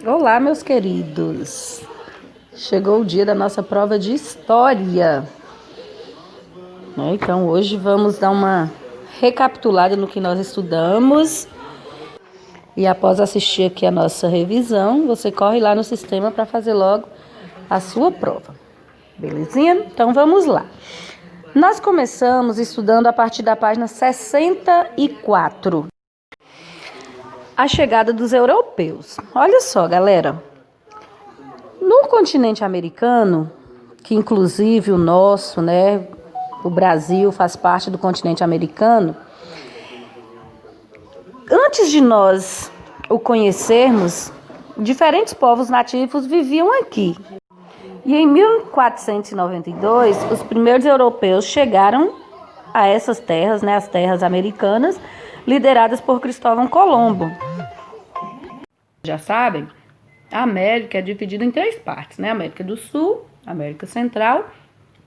Olá, meus queridos. Chegou o dia da nossa prova de história. Então, hoje vamos dar uma recapitulada no que nós estudamos. E após assistir aqui a nossa revisão, você corre lá no sistema para fazer logo a sua prova. Belezinha? Então, vamos lá. Nós começamos estudando a partir da página 64. A chegada dos europeus. Olha só, galera. No continente americano, que inclusive o nosso, né, o Brasil faz parte do continente americano, antes de nós o conhecermos, diferentes povos nativos viviam aqui. E em 1492, os primeiros europeus chegaram a essas terras, né, as terras americanas, lideradas por Cristóvão Colombo. Já sabem, a América é dividida em 3 partes, né? América do Sul, América Central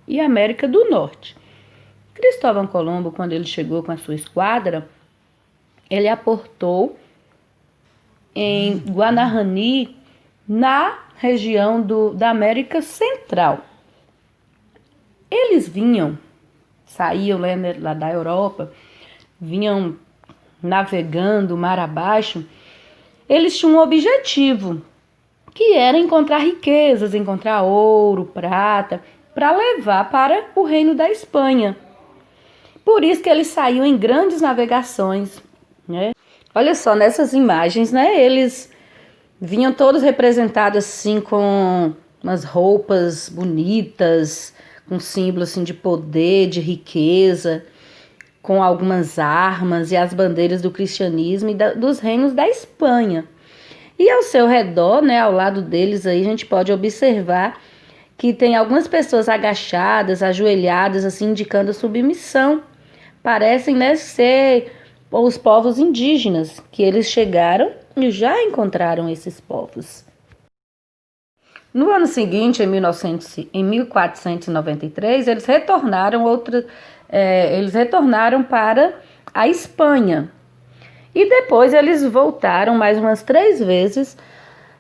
e América do Norte. Cristóvão Colombo, quando ele chegou com a sua esquadra, ele aportou em Guanahani, na região da América Central. Eles saíam lá da Europa, vinham navegando mar abaixo. Eles tinham um objetivo, que era encontrar riquezas, encontrar ouro, prata, para levar para o reino da Espanha. Por isso que eles saíam em grandes navegações, né? Olha só, nessas imagens, né, eles vinham todos representados assim com umas roupas bonitas, com símbolos assim de poder, de riqueza, com algumas armas e as bandeiras do cristianismo e dos reinos da Espanha. E ao seu redor, né, ao lado deles, aí a gente pode observar que tem algumas pessoas agachadas, ajoelhadas, assim, indicando submissão. Parecem, né, ser os povos indígenas, que eles chegaram e já encontraram esses povos. No ano seguinte, em 1493, eles retornaram para a Espanha. E depois eles voltaram mais umas 3 vezes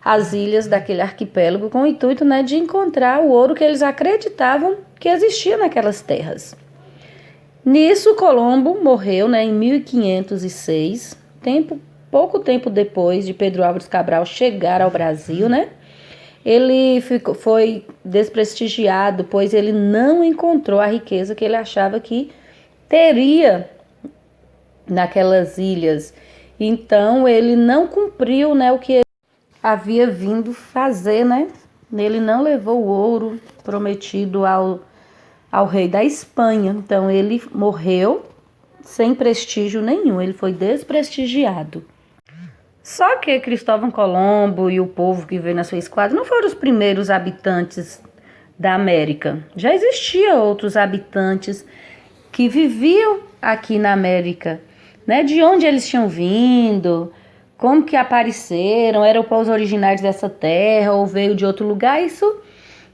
às ilhas daquele arquipélago com o intuito, né, de encontrar o ouro que eles acreditavam que existia naquelas terras. Nisso, Colombo morreu, né, em 1506, pouco tempo depois de Pedro Álvares Cabral chegar ao Brasil, né? Ele foi desprestigiado, pois ele não encontrou a riqueza que ele achava que teria naquelas ilhas. Então, ele não cumpriu, né, o que ele havia vindo fazer, né? Ele não levou o ouro prometido ao rei da Espanha. Então, ele morreu sem prestígio nenhum, ele foi desprestigiado. Só que Cristóvão Colombo e o povo que veio na sua esquadra não foram os primeiros habitantes da América. Já existiam outros habitantes que viviam aqui na América, né? De onde eles tinham vindo, como que apareceram, eram povos originários dessa terra ou veio de outro lugar, isso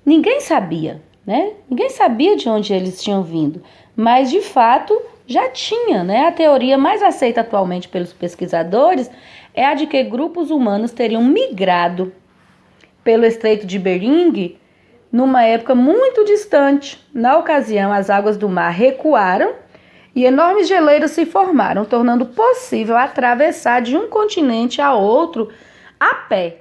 ninguém sabia, né? Ninguém sabia de onde eles tinham vindo, mas de fato já tinha, né? A teoria mais aceita atualmente pelos pesquisadores é a de que grupos humanos teriam migrado pelo Estreito de Bering numa época muito distante. Na ocasião, as águas do mar recuaram e enormes geleiras se formaram, tornando possível atravessar de um continente a outro a pé.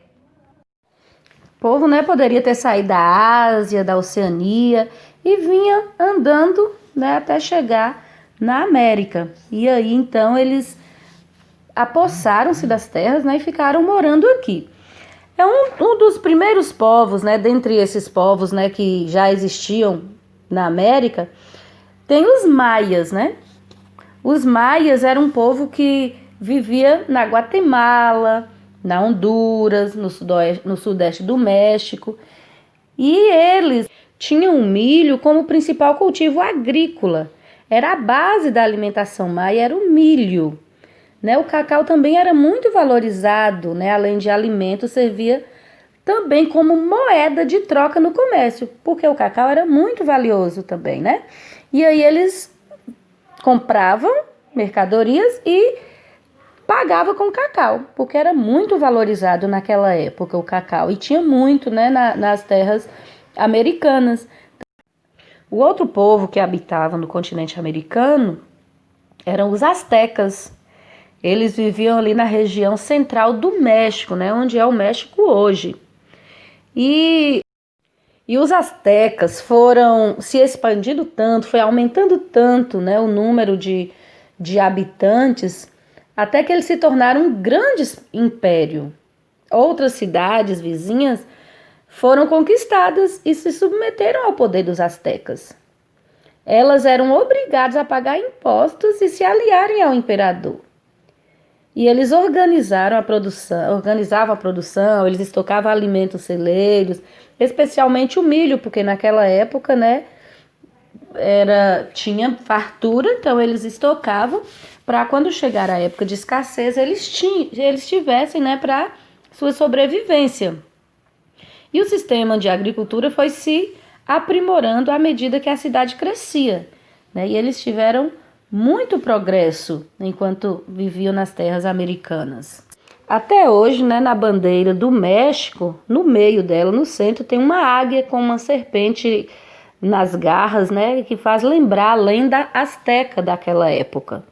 O povo, né, poderia ter saído da Ásia, da Oceania e vinha andando, né, até chegar na América. E aí, então, eles apossaram-se das terras, né, e ficaram morando aqui. É um dos primeiros povos, né, dentre esses povos, né, que já existiam na América, tem os maias, né? Os maias eram um povo que vivia na Guatemala, na Honduras, no sudeste do México, e eles tinham o milho como principal cultivo agrícola. Era a base da alimentação maia, era o milho. Né, o cacau também era muito valorizado, né, além de alimento, servia também como moeda de troca no comércio, porque o cacau era muito valioso também, né? E aí eles compravam mercadorias e pagava com cacau, porque era muito valorizado naquela época o cacau, e tinha muito, né, nas terras americanas. O outro povo que habitava no continente americano eram os astecas. Eles viviam ali na região central do México, né, onde é o México hoje. E os astecas foram se expandindo tanto, foi aumentando tanto, né, o número de habitantes, até que eles se tornaram um grande império. Outras cidades vizinhas foram conquistadas e se submeteram ao poder dos astecas. Elas eram obrigadas a pagar impostos e se aliarem ao imperador. E eles organizavam a produção, eles estocavam alimentos celeiros, especialmente o milho, porque naquela época, né, tinha fartura, então eles estocavam para quando chegar a época de escassez, eles tivessem, né, para sua sobrevivência. E o sistema de agricultura foi se aprimorando à medida que a cidade crescia, né? E eles tiveram muito progresso enquanto viviam nas terras americanas. Até hoje, né, na bandeira do México, no meio dela, no centro, tem uma águia com uma serpente nas garras, né, que faz lembrar a lenda asteca daquela época.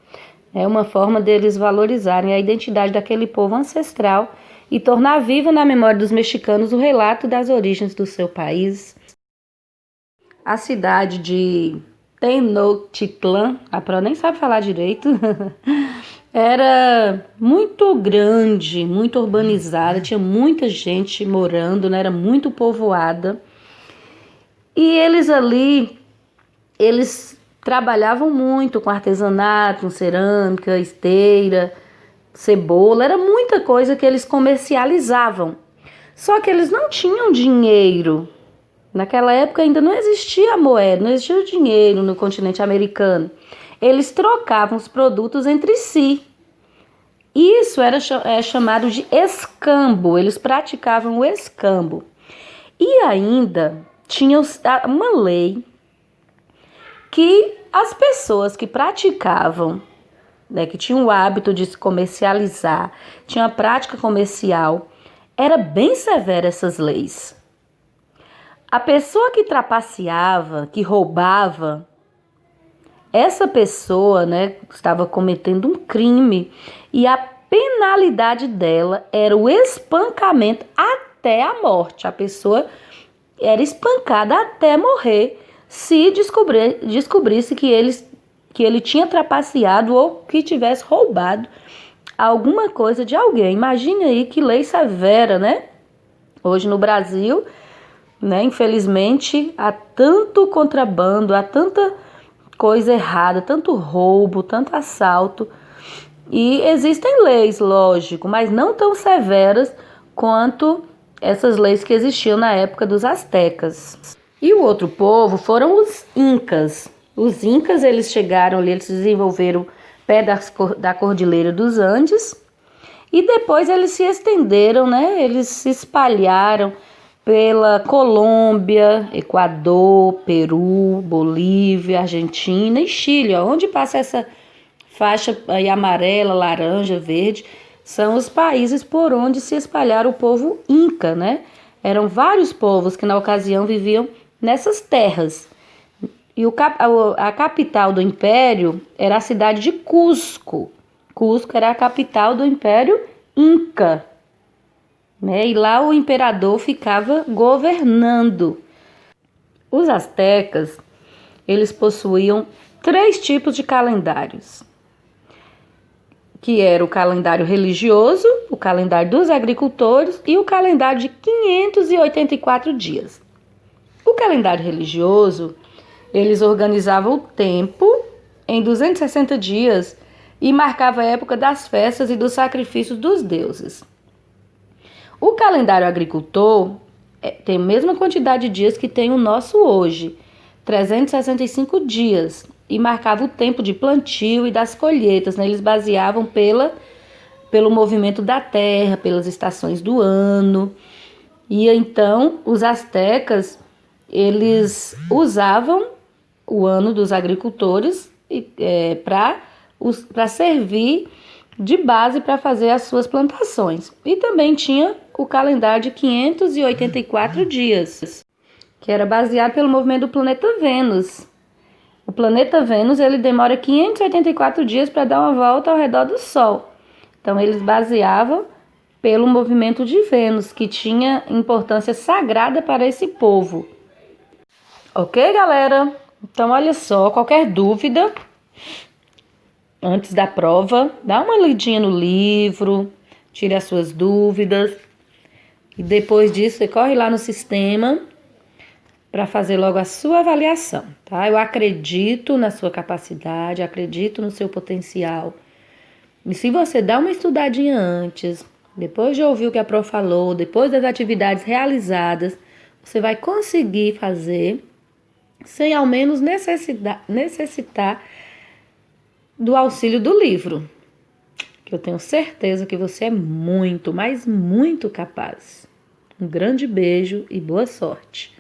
É uma forma deles valorizarem a identidade daquele povo ancestral e tornar viva na memória dos mexicanos o relato das origens do seu país. A cidade de Tenochtitlan, a Pro nem sabe falar direito, era muito grande, muito urbanizada, tinha muita gente morando, né? Era muito povoada. E eles trabalhavam muito com artesanato, com cerâmica, esteira, cebola, era muita coisa que eles comercializavam. Só que eles não tinham dinheiro. Naquela época ainda não existia a moeda, não existia o dinheiro no continente americano. Eles trocavam os produtos entre si. Isso era chamado de escambo, eles praticavam o escambo. E ainda tinha uma lei que as pessoas que praticavam, né, que tinham o hábito de se comercializar, tinham a prática comercial, era bem severa essas leis. A pessoa que trapaceava, que roubava, essa pessoa, né, estava cometendo um crime e a penalidade dela era o espancamento até a morte. A pessoa era espancada até morrer se descobrisse que ele tinha trapaceado ou que tivesse roubado alguma coisa de alguém. Imagine aí que lei severa, né? Hoje no Brasil, né, infelizmente, há tanto contrabando, há tanta coisa errada, tanto roubo, tanto assalto. E existem leis, lógico, mas não tão severas quanto essas leis que existiam na época dos astecas. E o outro povo foram os incas. Os incas, eles chegaram ali, eles se desenvolveram perto da Cordilheira dos Andes e depois eles se estenderam, né? Eles se espalharam pela Colômbia, Equador, Peru, Bolívia, Argentina e Chile, onde passa essa faixa aí amarela, laranja, verde, são os países por onde se espalharam o povo inca, né? Eram vários povos que na ocasião viviam nessas terras. E a capital do império era a cidade de Cusco. Cusco era a capital do Império Inca, né? E lá o imperador ficava governando. Os astecas, eles possuíam 3 tipos de calendários, que era o calendário religioso, o calendário dos agricultores e o calendário de 584 dias. O calendário religioso, eles organizavam o tempo em 260 dias e marcava a época das festas e dos sacrifícios dos deuses. O calendário agricultor tem a mesma quantidade de dias que tem o nosso hoje, 365 dias, e marcava o tempo de plantio e das colheitas, né? Eles baseavam pelo movimento da terra, pelas estações do ano. E então os astecas, eles usavam o ano dos agricultores para servir, de base para fazer as suas plantações. E também tinha o calendário de 584 dias, que era baseado pelo movimento do planeta Vênus. O planeta Vênus ele demora 584 dias para dar uma volta ao redor do Sol. Então eles baseavam pelo movimento de Vênus, que tinha importância sagrada para esse povo. Ok, galera? Então olha só, qualquer dúvida antes da prova, dá uma lidinha no livro, tire as suas dúvidas e depois disso você corre lá no sistema para fazer logo a sua avaliação, tá? Eu acredito na sua capacidade, acredito no seu potencial. E se você dá uma estudadinha antes, depois de ouvir o que a prof falou, depois das atividades realizadas, você vai conseguir fazer sem ao menos necessitar do auxílio do livro, que eu tenho certeza que você é muito, mas muito capaz. Um grande beijo e boa sorte!